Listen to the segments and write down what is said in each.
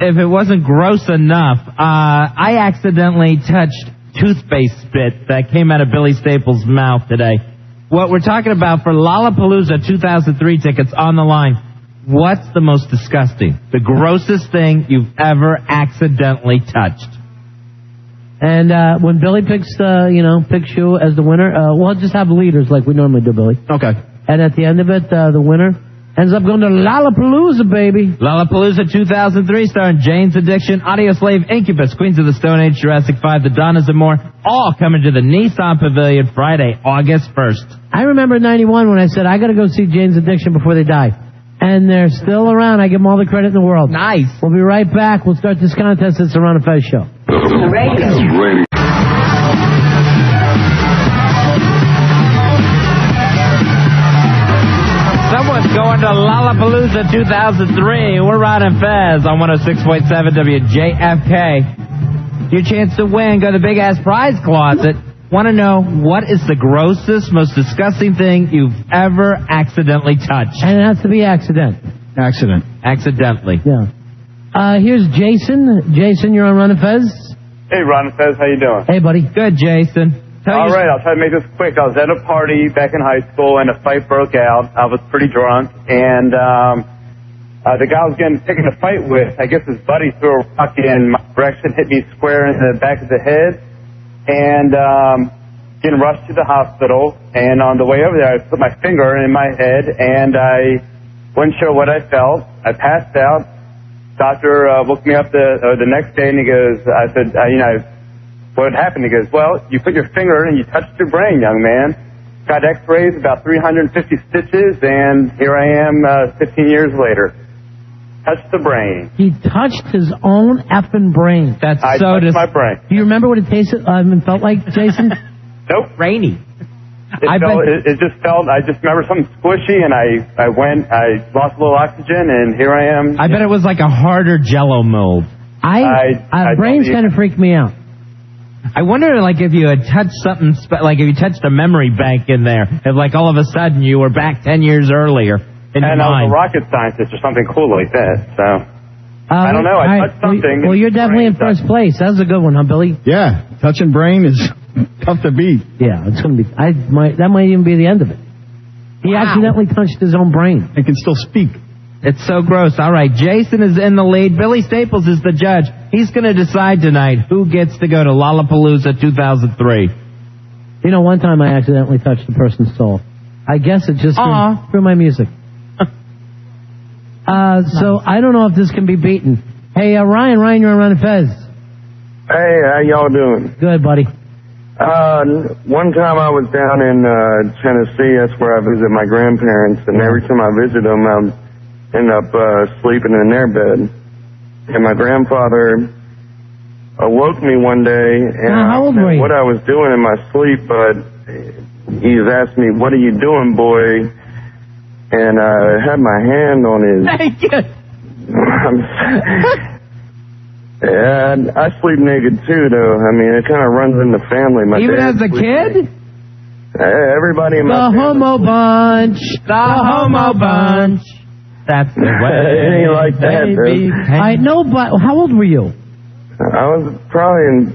if it wasn't gross enough, I accidentally touched toothpaste spit that came out of Billy Staples' mouth today. What we're talking about for Lollapalooza 2003 tickets on the line, what's the most disgusting, the grossest thing you've ever accidentally touched? And when Billy picks you as the winner, we'll just have leaders like we normally do, Billy. Okay. And at the end of it, the winner ends up going to Lollapalooza, baby. Lollapalooza 2003, starring Jane's Addiction, Audio Slave, Incubus, Queens of the Stone Age, Jurassic 5, The Donnas, and more, all coming to the Nissan Pavilion Friday, August 1st. I remember in 91 when I said, I got to go see Jane's Addiction before they die. And they're still around. I give them all the credit in the world. Nice. We'll be right back. We'll start this contest. It's the Ron and Fez Show. Radio. Someone's going to Lollapalooza 2003. We're Ron and Fez on 106.7 WJFK. Your chance to win. Go to the Big Ass Prize Closet. Want to know what is the grossest, most disgusting thing you've ever accidentally touched? And it has to be accidentally. Yeah. Here's Jason. Jason, you're on Ron and Fez. Hey, Ron and Fez, how you doing? Hey, buddy. Good, Jason. All right, I'll try to make this quick. I was at a party back in high school, and a fight broke out. I was pretty drunk, and the guy I was picking a fight with, I guess his buddy threw a rock in my direction, hit me square in the back of the head, and getting rushed to the hospital. And on the way over there, I put my finger in my head, and I wasn't sure what I felt. I passed out. Doctor woke me up the next day, and he goes, I said, what happened? He goes, well, you put your finger and you touched your brain, young man. Got x-rays, about 350 stitches, and here I am 15 years later. Touched the brain. He touched his own effing brain. That's I so touched my brain. Do you remember what it tasted and felt like, Jason? Nope. Rainy. I just remember something squishy, and I lost a little oxygen, and here I am. I bet it was like a harder Jell-O mold. Brains kind of freaked me out. I wonder, if you had touched something, if you touched a memory bank in there, if, all of a sudden you were back 10 years earlier in your mind. And I was a mind. rocket scientist or something cool like that, so... I don't know, I touched something... Well, you're definitely in first place. That was a good one, huh, Billy? Yeah, touching brain is tough to beat. Yeah, it's going to be... that might even be the end of it. He accidentally touched his own brain. He can still speak. It's so gross. All right, Jason is in the lead. Billy Staples is the judge. He's going to decide tonight who gets to go to Lollapalooza 2003. You know, one time I accidentally touched a person's soul. I guess it just through my music. So I don't know if this can be beaten. Hey, Ryan, you're on Ron and Fez. Hey, how y'all doing? Good, buddy. One time I was down in Tennessee. That's where I visit my grandparents, and every time I visit them, I end up sleeping in their bed. And my grandfather awoke me one day, and how old were you? What I was doing in my sleep, but he's asked me, "What are you doing, boy?" And I had my hand on his... Naked! And I sleep naked, too, though. I mean, it kind of runs in the family. Even as a kid? Everybody in my family. Homo bunch. The homo bunch. That's the way. It ain't like that, though. I know, but how old were you? I was probably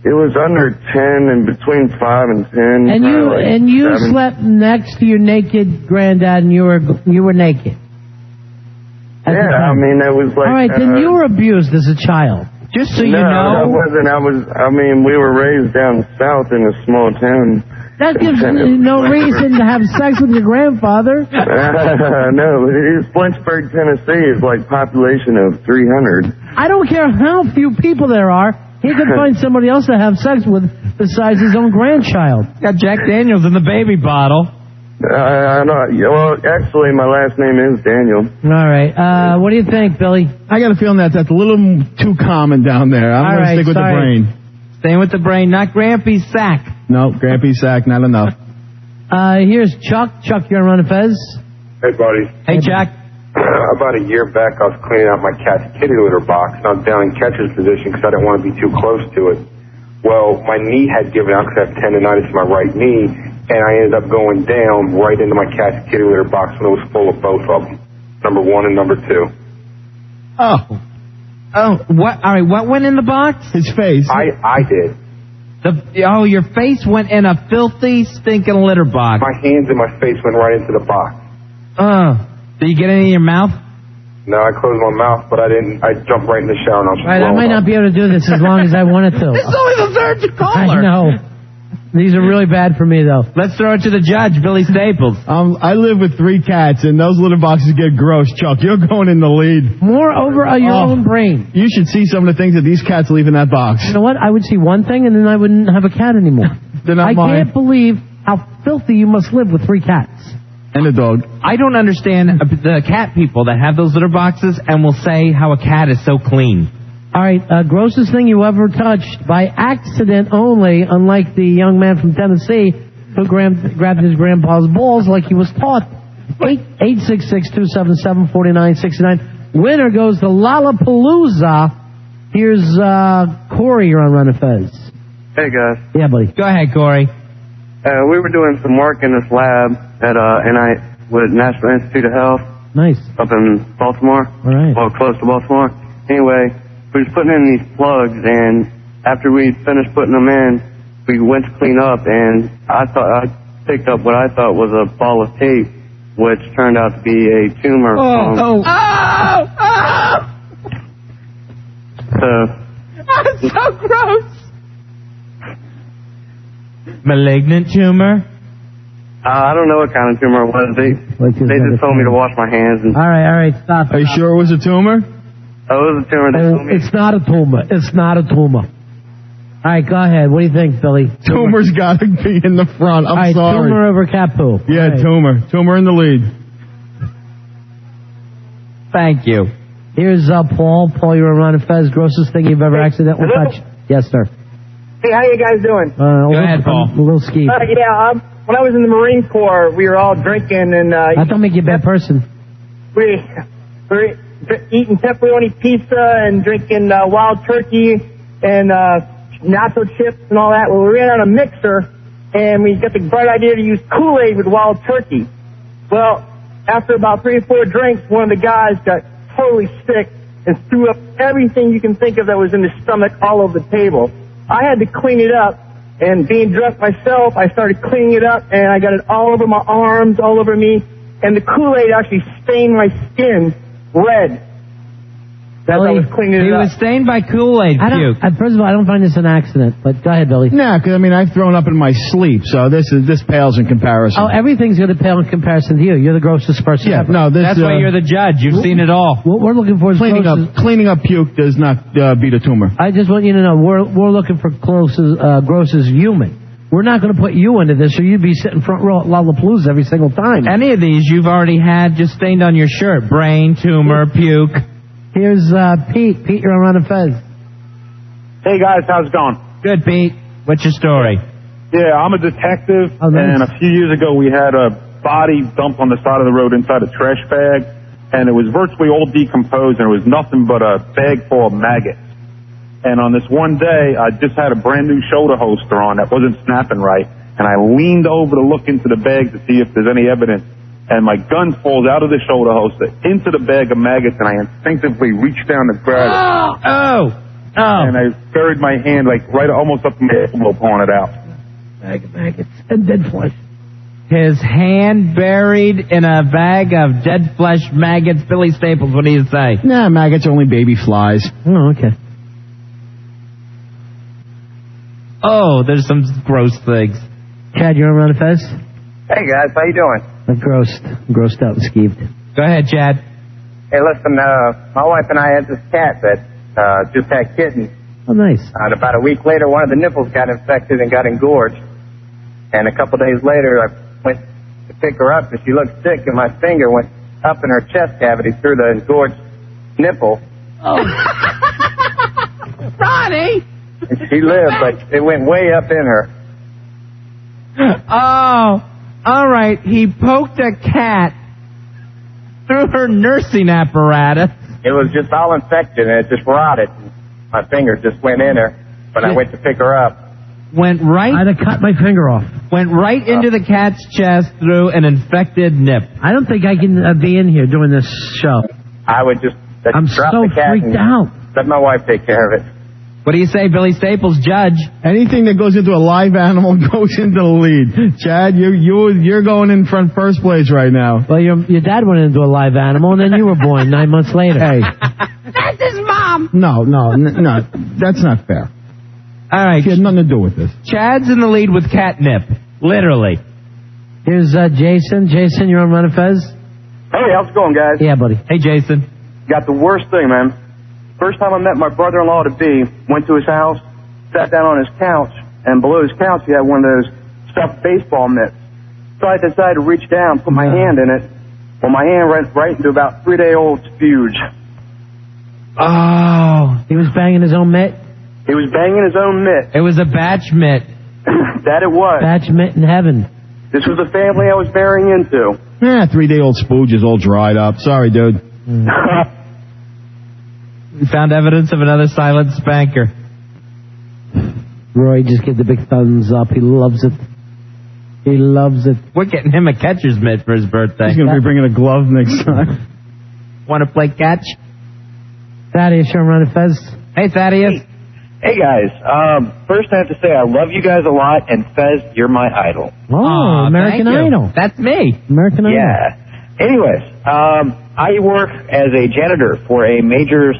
it was under 10 and between 5 and 10. And you slept next to your naked granddad, and you were naked. Yeah, I mean, that was like... All right, then you were abused as a child. Just so you know. No, I wasn't. We were raised down south in a small town. That gives no reason to have sex with your grandfather. No, Lynchburg, Tennessee is like population of 300. I don't care how few people there are. He could find somebody else to have sex with besides his own grandchild. Got Jack Daniels in the baby bottle. Well, actually, my last name is Daniel. All right. What do you think, Billy? I got a feeling that's a little too common down there. I'm going to stick with the brain. Staying with the brain, not Grampy's sack. No, Grampy's sack, not enough. Here's Chuck. Chuck, you're on Ron and Fez. Hey, buddy. Hey, Chuck. About a year back, I was cleaning out my cat's kitty litter box, and I was down in catcher's position because I didn't want to be too close to it. Well, my knee had given out because I have tendonitis in my right knee, and I ended up going down right into my cat's kitty litter box when it was full of both of them, number 1 and number 2. Oh. Oh, what? All right, what went in the box? His face. I did. Your face went in a filthy, stinking litter box. My hands and my face went right into the box. Did you get any in your mouth? No, I closed my mouth, but I didn't. I jumped right in the shower and I was Right, I might not be able to do this as long as I wanted to. It's only the third caller. I know. These are really bad for me, though. Let's throw it to the judge, Billy Staples. I live with 3 cats, and those litter boxes get gross. Chuck, you're going in the lead. Moreover, your own brain. You should see some of the things that these cats leave in that box. You know what? I would see one thing, and then I wouldn't have a cat anymore. I can't believe how filthy you must live with 3 cats. And a dog. I don't understand the cat people that have those litter boxes and will say how a cat is so clean. All right, grossest thing you ever touched by accident only, unlike the young man from Tennessee who grabbed his grandpa's balls like he was taught. 866-277-4969. Winner goes to Lollapalooza. Here's Corey, you're on Run of Fez. Hey, guys. Yeah, buddy. Go ahead, Corey. We were doing some work in this lab at NIH with National Institute of Health. Nice. Up in Baltimore. All right. Well, close to Baltimore. Anyway, we was putting in these plugs, and after we finished putting them in, we went to clean up, and I picked up what I thought was a ball of tape, which turned out to be a tumor. That's so gross. Malignant tumor? I don't know what kind of tumor it was. They just told me to wash my hands. And All right, stop. Are you sure it was a tumor? Oh, it was a tumor. They told me. It's not a tumor. It's not a tumor. All right, go ahead. What do you think, Billy? Tumor's got to be in the front. I'm All right, sorry. tumor over cat poo. Yeah, All right. tumor. Tumor in the lead. Thank you. Here's Paul. Paul, you're on Run of Fez. Grossest thing you've ever accidentally touched. Yes, sir. Hey, how you guys doing? Go ahead, Paul. A little skeeved. When I was in the Marine Corps, we were all drinking and That don't make you a bad person. we were eating pepperoni pizza and drinking wild turkey and nacho chips and all that. Well, we ran out of mixer and we got the bright idea to use Kool-Aid with wild turkey. Well, after about 3 or 4 drinks, one of the guys got totally sick and threw up everything you can think of that was in his stomach all over the table. I had to clean it up, and being drunk myself, I started cleaning it up, and I got it all over my arms, all over me, and the Kool-Aid actually stained my skin red. As I was cleaning it up. He was stained by Kool-Aid puke. First of all, I don't find this an accident, but go ahead, Billy. No, because, I've thrown up in my sleep, so this pales in comparison. Oh, everything's going to pale in comparison to you. You're the grossest person ever. That's why you're the judge. You've seen it all. What we're looking for is cleaning up puke does not beat a tumor. I just want you to know, we're looking for grossest human. We're not going to put you into this, or you'd be sitting front row at Lollapalooza every single time. Any of these you've already had just stained on your shirt. Brain, tumor, puke. Here's Pete. Pete, you're on Run of Fez. Hey, guys, how's it going? Good, Pete. What's your story? Yeah, I'm a detective, and a few years ago we had a body dumped on the side of the road inside a trash bag, and it was virtually all decomposed, and it was nothing but a bag full of maggots. And on this one day, I just had a brand new shoulder holster on that wasn't snapping right, and I leaned over to look into the bag to see if there's any evidence. And my gun falls out of the shoulder holster into the bag of maggots, and I instinctively reached down to grab it. Oh! And I buried my hand right almost up to my elbow, pulling it out. Bag of maggots and dead flesh. His hand buried in a bag of dead flesh maggots. Billy Staples, what do you say? Nah, maggots are only baby flies. Oh, okay. Oh, there's some gross things. Chad, you're on Run of Fez? Hey, guys, how you doing? I'm grossed out and skeeved. Go ahead, Chad. Hey, listen, my wife and I had this cat that just had kittens. Oh, nice. And about a week later, one of the nipples got infected and got engorged. And a couple days later, I went to pick her up, and she looked sick, and my finger went up in her chest cavity through the engorged nipple. Oh. Ronnie! And she lived, but it went way up in her. Oh, all right. He poked a cat through her nursing apparatus. It was just all infected, and it just rotted. My finger just went in her when I went to pick her up. I'd have cut my finger off. Went right into the cat's chest through an infected nip. I don't think I can be in here doing this show. I would just I'm drop so the cat freaked and out. Let my wife take care of it. What do you say, Billy Staples, judge? Anything that goes into a live animal goes into the lead. Chad, you're going in first place right now. Well, your dad went into a live animal, and then you were born 9 months later. Hey. That's his mom. No, that's not fair. All right. She had nothing to do with this. Chad's in the lead with catnip, literally. Here's Jason. Jason, you're on Run of Fez? Hey, how's it going, guys? Yeah, buddy. Hey, Jason. Got the worst thing, man. First time I met my brother-in-law to be, went to his house, sat down on his couch, and below his couch he had one of those stuffed baseball mitts. So I decided to reach down, put my hand in it. Well, my hand went right into about 3-day-old spuge. Oh. He was banging his own mitt? He was banging his own mitt. It was a batch mitt. That it was. Batch mitt in heaven. This was the family I was marrying into. 3-day-old spooge is all dried up. Sorry, dude. We found evidence of another silent spanker. Roy just gave the big thumbs up. He loves it. He loves it. We're getting him a catcher's mitt for his birthday. He's going to be bringing a glove next time. Want to play catch? Thaddeus, you're on Run of Fez? Hey, Thaddeus. Hey, guys. First, I have to say I love you guys a lot, and Fez, you're my idol. Oh, American Idol. That's me. American Idol. Yeah. Anyways, I work as a janitor for a major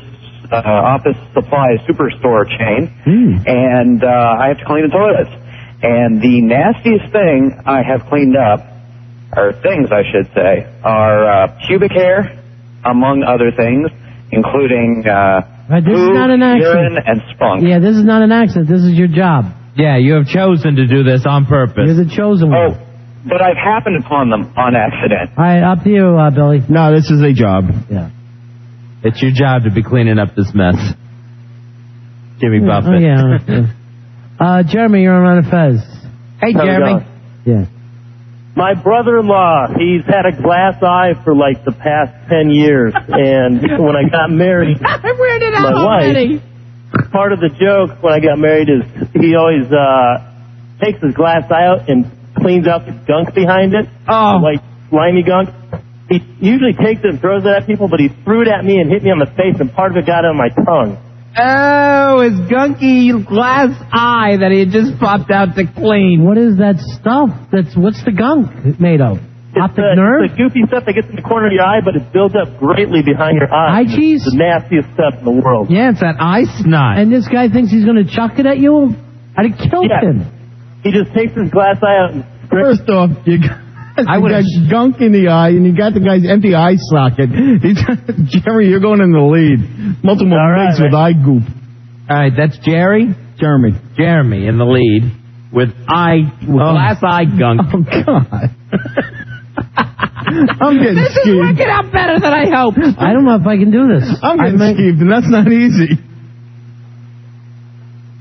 office supply superstore chain, and I have to clean the toilets. And the nastiest thing I have cleaned up, or things I should say, are pubic hair, among other things, including this is not an accident. urine, and spunk. Yeah, this is not an accident. This is your job. Yeah, you have chosen to do this on purpose. You're the chosen one. Oh, but I've happened upon them on accident. All right, up to you, Billy. No, this is a job. Yeah. It's your job to be cleaning up this mess. Jimmy Buffett. Oh, yeah. Jeremy, you're on Run of Fez. Hey, Jeremy. Yeah. My brother-in-law, he's had a glass eye for like the past 10 years, and when I got married, Where did my wife, part of the joke when I got married is he always takes his glass eye out and cleans out the gunk behind it, like slimy gunk. He usually takes it and throws it at people, but he threw it at me and hit me on the face, and part of it got on my tongue. Oh, his gunky glass eye that he had just popped out to clean. What is that stuff? What's the gunk made of? Optic nerve? It's the goofy stuff that gets in the corner of your eye, but it builds up greatly behind your eye. Eye cheese? It's the nastiest stuff in the world. Yeah, it's that eye snot. And this guy thinks he's going to chuck it at you? I'd have killed him. He just takes his glass eye out and... First off, you got gunk in the eye, and you got the guy's empty eye socket. Jerry, you're going in the lead. Multiple mates with eye goop. All right, that's Jerry? Jeremy. Jeremy in the lead with glass eye gunk. Oh, God. I'm getting This skeeved. is working out better than I hoped. I don't know if I can do this. I'm getting skeeved, and that's not easy.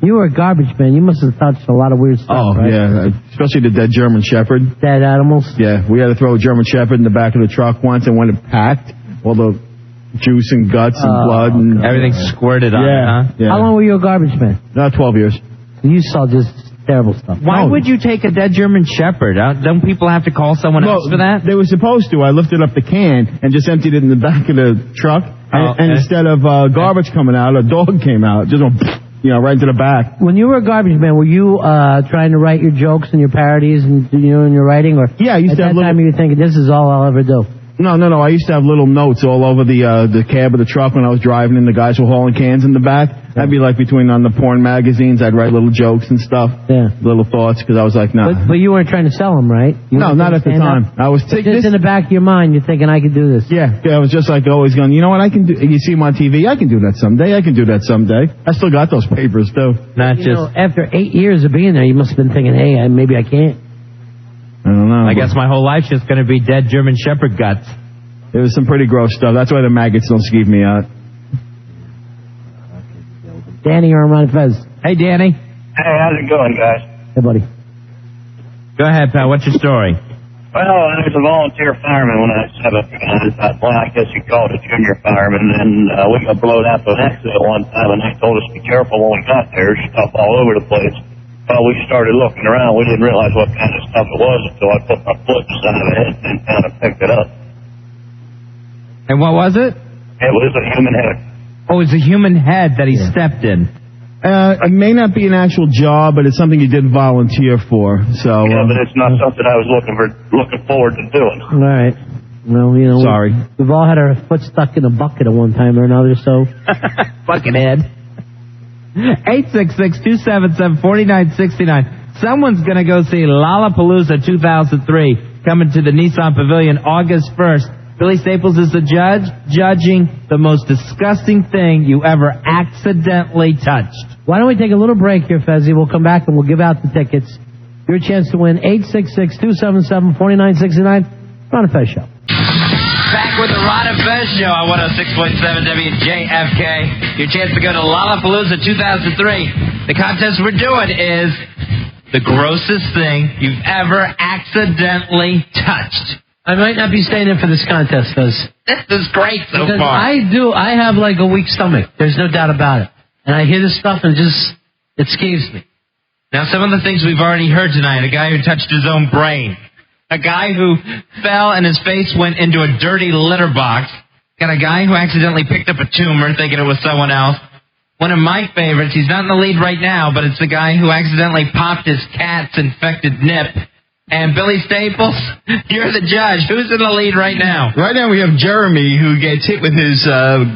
You were a garbage man. You must have touched a lot of weird stuff, right? Yeah, especially the dead German Shepherd. Dead animals? Yeah, we had to throw a German Shepherd in the back of the truck once, and when it packed, all the juice and guts and blood and everything squirted on it, huh? Yeah. How long were you a garbage man? 12 years. You saw just terrible stuff. Why would you take a dead German Shepherd? Don't people have to call someone else for that? They were supposed to. I lifted up the can and just emptied it in the back of the truck, and instead of garbage coming out, a dog came out. Just went, right into the back. When you were a garbage man, were you trying to write your jokes and your parodies and in your writing, or yeah, I used to have time you were thinking this is all I'll ever do? No. I used to have little notes all over the cab of the truck when I was driving, and the guys were hauling cans in the back. I'd be like between on the porn magazines. I'd write little jokes and stuff, little thoughts, because I was like, nah. But you weren't trying to sell them, right? No, not at the time. I was just in the back of your mind, you're thinking I could do this. Yeah, I was just like always going, you know what, I can do. You see him on TV, I can do that someday. I can do that someday. I still got those papers too. After 8 years of being there, you must have been thinking, hey, maybe I can't. I don't know. I guess my whole life's just going to be dead German Shepherd guts. It was some pretty gross stuff. That's why the maggots don't skeeve me out. Danny, you're on Fez. Hey, Danny. Hey, how's it going, guys? Hey, buddy. Go ahead, pal. What's your story? Well, I was a volunteer fireman when I was 17. I guess you call it a junior fireman. And we got blown out to an accident one time, and they told us to be careful when we got there. Stuff all over the place. Well, we started looking around. We didn't realize what kind of stuff it was until I put my foot inside of it and kind of picked it up. And what was it? It was a human head. Oh, it's a human head that he stepped in. It may not be an actual job, but it's something you did volunteer for. So. Yeah, but it's not something I was looking forward to doing. All right. Well, you know. Sorry. We've all had our foot stuck in a bucket at one time or another, so. Fucking head. 866-277-4969. Someone's going to go see Lollapalooza 2003 coming to the Nissan Pavilion August 1st. Billy Staples is the judge, judging the most disgusting thing you ever accidentally touched. Why don't we take a little break here, Fezzi? We'll come back and we'll give out the tickets. Your chance to win 866-277-4969. Ron and Fez Show. Back with the Ron and Fez Show on 106.7 WJFK. Your chance to go to Lollapalooza 2003. The contest we're doing is the grossest thing you've ever accidentally touched. I might not be staying in for this contest, Fez. This is great so because far. I have like a weak stomach. There's no doubt about it. And I hear this stuff and it scares me. Now, some of the things we've already heard tonight, a guy who touched his own brain. A guy who fell and his face went into a dirty litter box. Got a guy who accidentally picked up a tumor thinking it was someone else. One of my favorites, he's not in the lead right now, but it's the guy who accidentally popped his cat's infected nip. And Billy Staples, you're the judge. Who's in the lead right now? Right now we have Jeremy, who gets hit with his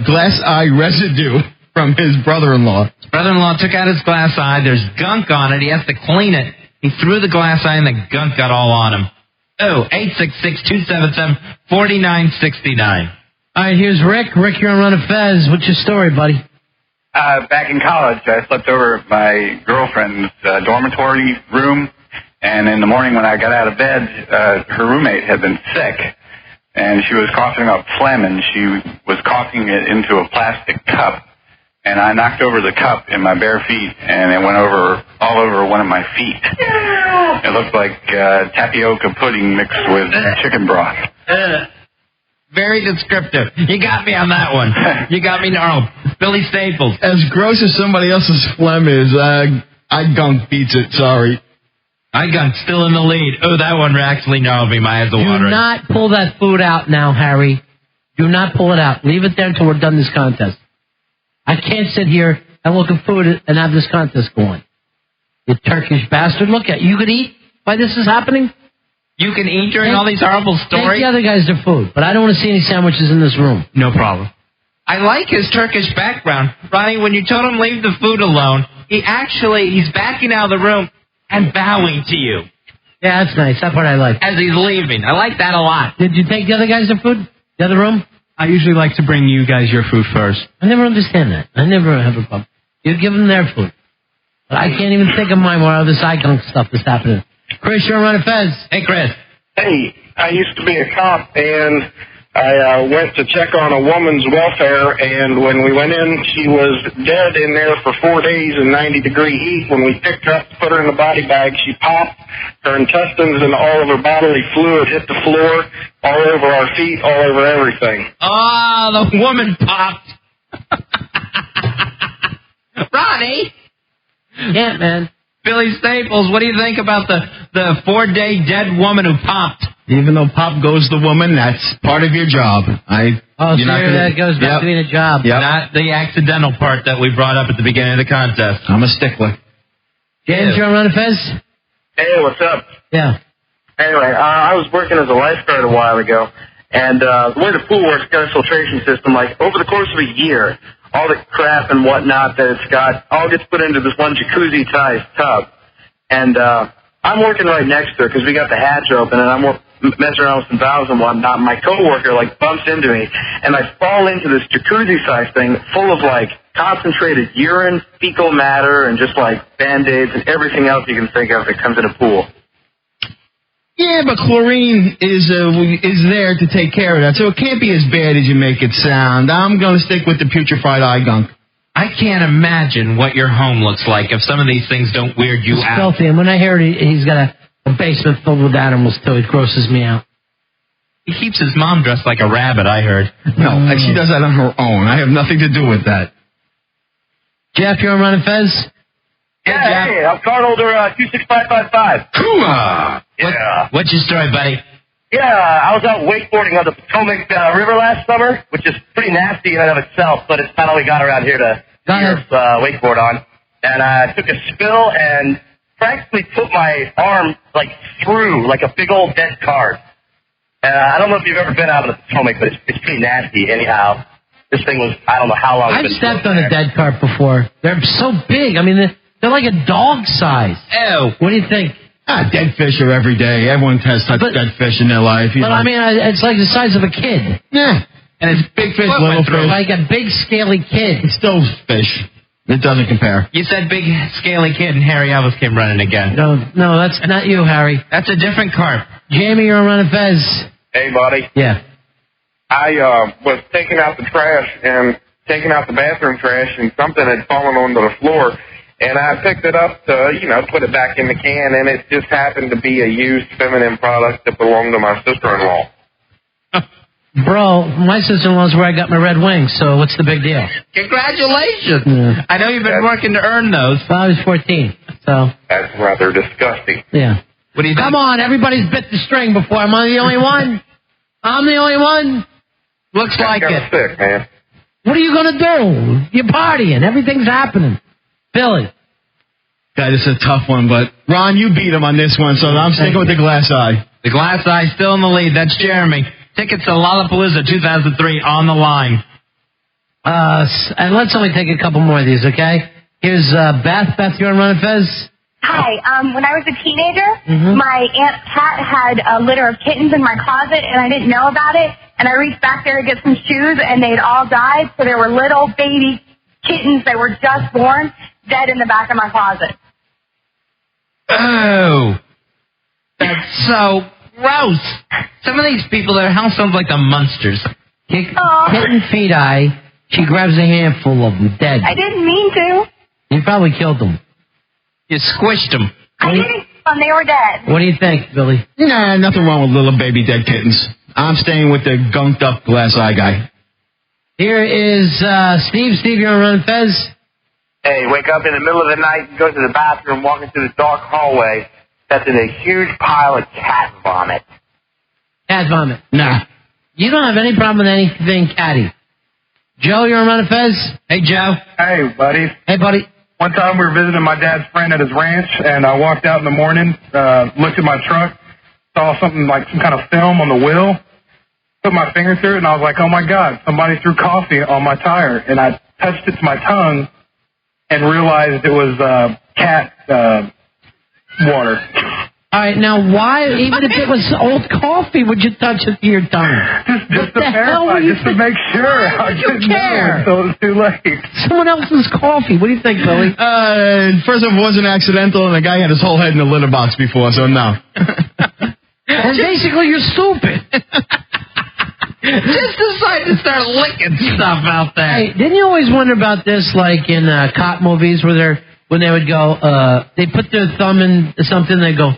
glass eye residue from his brother-in-law. His brother-in-law took out his glass eye. There's gunk on it. He has to clean it. He threw the glass eye and the gunk got all on him. Oh, 866-277-4969. All right, here's Rick. Rick, you're on Run of Fez. What's your story, buddy? Back in college, I slept over at my girlfriend's dormitory room. And in the morning when I got out of bed, her roommate had been sick, and she was coughing up phlegm, and she was coughing it into a plastic cup. And I knocked over the cup in my bare feet, and it went all over one of my feet. It looked like tapioca pudding mixed with chicken broth. Very descriptive. You got me on that one. You got me gnarled. Billy Staples. As gross as somebody else's phlegm is, I gunk beats it, sorry. I got still in the lead. Oh, that one actually gnarled me. My eyes are watering. Do not pull that food out now, Harry. Do not pull it out. Leave it there until we're done this contest. I can't sit here and look at food and have this contest going. You Turkish bastard. Look at you. You could eat while this is happening? You can eat during all these horrible stories? Take the other guys their food, but I don't want to see any sandwiches in this room. No problem. I like his Turkish background. Ronnie, when you told him leave the food alone, he's backing out of the room and bowing to you. Yeah, that's nice. That part I like. As he's leaving. I like that a lot. Did you take the other guys their food? The other room? I usually like to bring you guys your food first. I never understand that. I never have a problem. You give them their food. But I can't even think of mine while all this icon stuff is happening. Chris, you're on a Fez. Hey, Chris. Hey, I used to be a cop, and I went to check on a woman's welfare, and when we went in, she was dead in there for 4 days in 90-degree heat. When we picked her up to put her in the body bag, she popped. Her intestines and all of her bodily fluid hit the floor, all over our feet, all over everything. Oh, the woman popped. Ronnie. Yeah, man. Billy Staples, what do you think about the 4-day dead woman who popped? Even though pop goes the woman, that's part of your job. That goes back to being a job. Yep. Not the accidental part that we brought up at the beginning of the contest. I'm a stickler. James, you're on a Fez? Hey, what's up? Yeah. Anyway, I was working as a lifeguard a while ago, and the way the pool works, got a filtration system. Like, over the course of a year, all the crap and whatnot that it's got all gets put into this one jacuzzi-sized tub. And I'm working right next to it because we got the hatch open, and I'm messing around with some valves and whatnot. My coworker bumps into me, and I fall into this jacuzzi-sized thing full of concentrated urine, fecal matter, and just Band-Aids and everything else you can think of that comes in a pool. Yeah, but chlorine is there to take care of that, so it can't be as bad as you make it sound. I'm going to stick with the putrefied eye gunk. I can't imagine what your home looks like if some of these things don't weird you It's out. filthy, and when I hear he's got a basement filled with animals, too, it grosses me out. He keeps his mom dressed like a rabbit, I heard. No, she does that on her own. I have nothing to do with that. Jeff, you're on Run and Fez? Yeah, hey, I'm cardholder 26555. Tumor! Yeah. What's your story, buddy? Yeah, I was out wakeboarding on the Potomac River last summer, which is pretty nasty in and of itself, but it's not all we got around here to wakeboard on. And I took a spill and practically put my arm, through, like a big old dead card. I don't know if you've ever been out of the Potomac, but it's pretty nasty anyhow. This thing was, I don't know how long I've stepped on a dead carp before. They're so big. I mean, they're like a dog size. Ew. What do you think? Dead fish are every day. Everyone has touched dead fish in their life. I mean, it's like the size of a kid. Yeah. And it's big fish, little fish. Like a big, scaly kid. It's still fish. It doesn't compare. You said big, scaly kid, and Harry Elvis came running again. No, that's not you, Harry. That's a different carp. Jamie, you're on Run Fez. Hey, buddy. Yeah. I was taking out the trash and taking out the bathroom trash, and something had fallen onto the floor. And I picked it up to, put it back in the can, and it just happened to be a used feminine product that belonged to my sister-in-law. Bro, my sister-in-law's where I got my red wings, so what's the big deal? Congratulations. Yeah. I know you've been working to earn those. Well, I was 14, so. That's rather disgusting. Yeah. What do you think? Come on, everybody's bit the string before. Am I the only one? I'm the only one? Looks like it. Sick, man. What are you going to do? You're partying. Everything's happening. Billy. God, this is a tough one, but Ron, you beat him on this one, so I'm sticking with the glass eye. The glass eye still in the lead. That's Jeremy. Tickets to Lollapalooza 2003 on the line. And let's only take a couple more of these, okay? Here's Beth. Beth, you're on Run Fez? Hi. When I was a teenager, my aunt's cat had a litter of kittens in my closet, and I didn't know about it. And I reached back there to get some shoes, and they'd all died. So there were little baby kittens that were just born, dead in the back of my closet. Oh, that's so gross. Some of these people, their house sounds like the Munsters. Kitten feet eye. She grabs a handful of them, dead. I didn't mean to. You probably killed them. You squished them. I didn't, and they were dead. What do you think, Billy? Nah, nothing wrong with little baby dead kittens. I'm staying with the gunked up glass eye guy. Here is Steve. Steve, you're on Run Fez? Hey, wake up in the middle of the night, go to the bathroom, walking through the dark hallway. That's in a huge pile of cat vomit. Cat vomit. Nah. You don't have any problem with anything catty. Joe, you're on Run Fez? Hey, Joe. Hey, buddy. Hey, buddy. One time we were visiting my dad's friend at his ranch, and I walked out in the morning, looked at my truck, saw something like some kind of film on the wheel, put my finger through it, and I was like, oh, my God, somebody threw coffee on my tire. And I touched it to my tongue and realized it was cat water. All right, now why, even if it was old coffee, would you touch it to your tongue? Just to verify, just to make sure. I didn't know until it was too late. Someone else's coffee. What do you think, Billy? First off, it wasn't accidental, and the guy had his whole head in the litter box before, so no. And basically, you're stupid. Just decided to start licking stuff out there. Hey, didn't you always wonder about this, like in cop movies, where when they would go, they put their thumb in something, they go,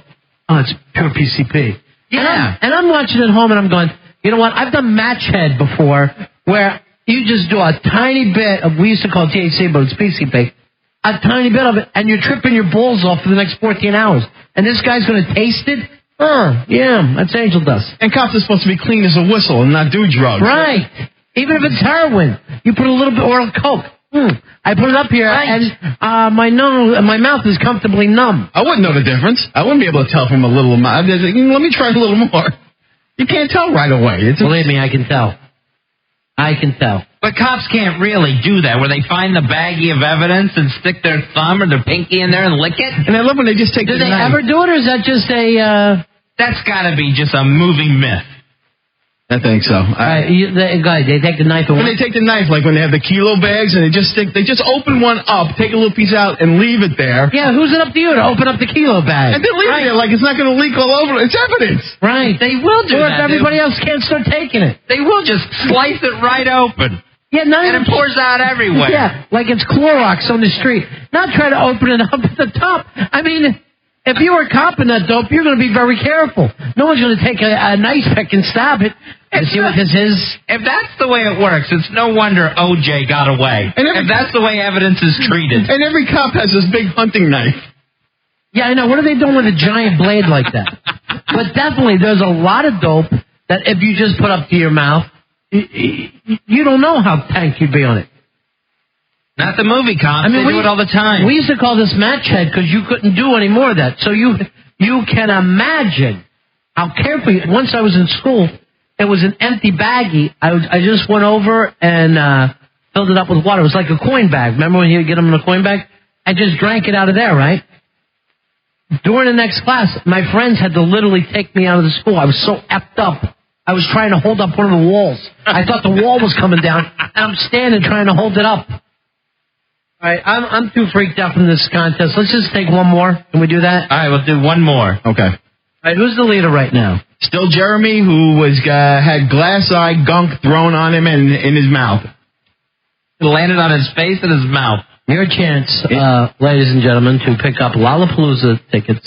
oh, it's pure PCP. Yeah. And I'm watching at home, and I'm going, you know what? I've done match head before, where you just do a tiny bit of, we used to call it THC, but it's PCP, a tiny bit of it, and you're tripping your balls off for the next 14 hours. And this guy's going to taste it? Yeah, that's angel dust. And cops are supposed to be clean as a whistle and not do drugs. Right. Even if it's heroin, you put a little bit or coke. I put it up here, and my mouth is comfortably numb. I wouldn't know the difference. I wouldn't be able to tell from a little amount. Let me try a little more. You can't tell right away. Believe me, I can tell. I can tell. But cops can't really do that, where they find the baggie of evidence and stick their thumb or their pinky in there and lick it. And I love when they just take the knife. Do they ever do it, or is that just a... That's got to be just a moving myth. I think so. They take the knife away. When they take the knife, like when they have the kilo bags, and they just open one up, take a little piece out, and leave it there. Yeah, who's it up to you to open up the kilo bag? And then leave it there like it's not going to leak all over. It's evidence. Right. They will do that. Or if everybody else can't start taking it. They will just slice it right open. Yeah, and it pours out everywhere. Yeah, like it's Clorox on the street. Not try to open it up at the top. I mean... If you were copping that dope, you're going to be very careful. No one's going to take a knife pick and stab it. See what this is? If that's the way it works, it's no wonder O.J. got away. And if that's the way evidence is treated. And every cop has this big hunting knife. Yeah, I know. What are they doing with a giant blade like that? But definitely, there's a lot of dope that if you just put up to your mouth, you don't know how tanked you'd be on it. Not the movie cops. They do it all the time. We used to call this match head because you couldn't do any more of that. So you can imagine how carefully. Once I was in school, it was an empty baggie. I just went over and filled it up with water. It was like a coin bag. Remember when you would get them in a coin bag? I just drank it out of there, right? During the next class, my friends had to literally take me out of the school. I was so effed up. I was trying to hold up one of the walls. I thought the wall was coming down, and I'm standing trying to hold it up. All right, I'm too freaked out from this contest. Let's just take one more. Can we do that? All right, we'll do one more. Okay. All right, who's the leader right now? Still Jeremy, who had glass eye gunk thrown on him and in his mouth. It landed on his face and his mouth. Your chance, ladies and gentlemen, to pick up Lollapalooza tickets.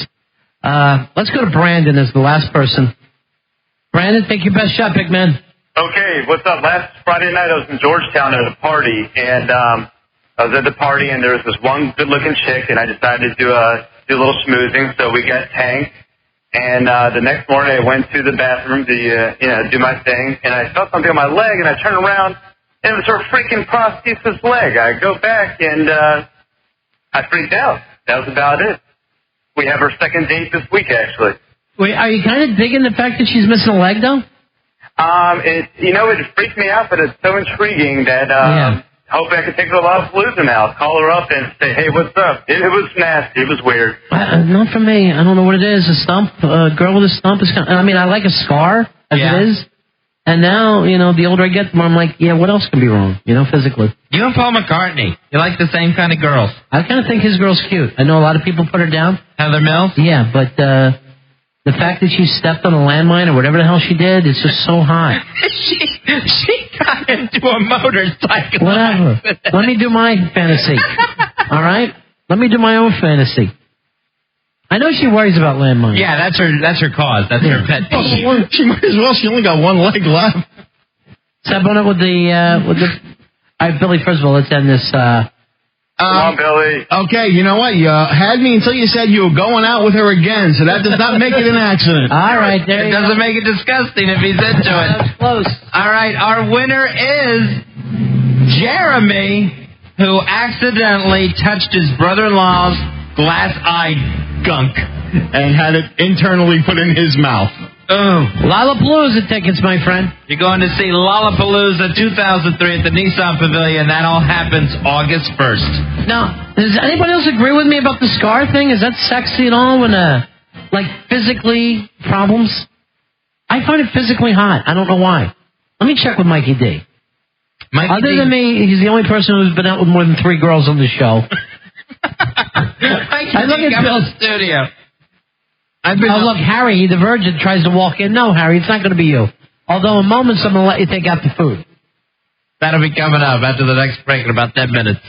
Let's go to Brandon as the last person. Brandon, take your best shot, big man. Okay, what's up? Last Friday night I was in Georgetown at a party, and I was at the party, and there was this one good-looking chick, and I decided to do a little schmoozing, so we got tanked. And the next morning I went to the bathroom to do my thing, and I felt something on my leg, and I turned around, and it was her freaking prosthesis leg. I go back, and I freaked out. That was about it. We have our second date this week, actually. Wait, are you kind of digging the fact that she's missing a leg, though? It freaked me out, but it's so intriguing that hopefully I can take her to Lollapalooza now. Call her up and say, hey, what's up? It was nasty. It was weird. Not for me. I don't know what it is. A stump, a girl with a stump is kind of, I mean, I like a scar as it is. And now, the older I get, the more I'm like, yeah, what else can be wrong, physically? You and Paul McCartney, you like the same kind of girls. I kind of think his girl's cute. I know a lot of people put her down. Heather Mills? Yeah, but the fact that she stepped on a landmine or whatever the hell she did, it's just so hot. she got into a motorcycle. Whatever. Let me do my fantasy. All right? Let me do my own fantasy. I know she worries about landmines. Yeah, that's her cause. That's her pet peeve. She might as well. She only got one leg left. Step on it with the. All right, Billy. First of all, let's end this. Come on, Billy. Okay, you know what? You had me until you said you were going out with her again, so that does not make it an accident. All right, there you go. It doesn't make it disgusting if he's into it. That's close. All right, our winner is Jeremy, who accidentally touched his brother-in-law's glass-eyed gunk and had it internally put in his mouth. Oh, Lollapalooza tickets, my friend. You're going to see Lollapalooza 2003 at the Nissan Pavilion. That all happens August 1st. Now, does anybody else agree with me about the scar thing? Is that sexy at all when, physically problems? I find it physically hot. I don't know why. Let me check with Mikey D. Other than me, he's the only person who's been out with more than 3 girls on the show. I look at Bill's studio. Look, Harry, the virgin, tries to walk in. No, Harry, it's not going to be you. Although in moments I'm going to let you take out the food. That'll be coming up after the next break in about 10 minutes.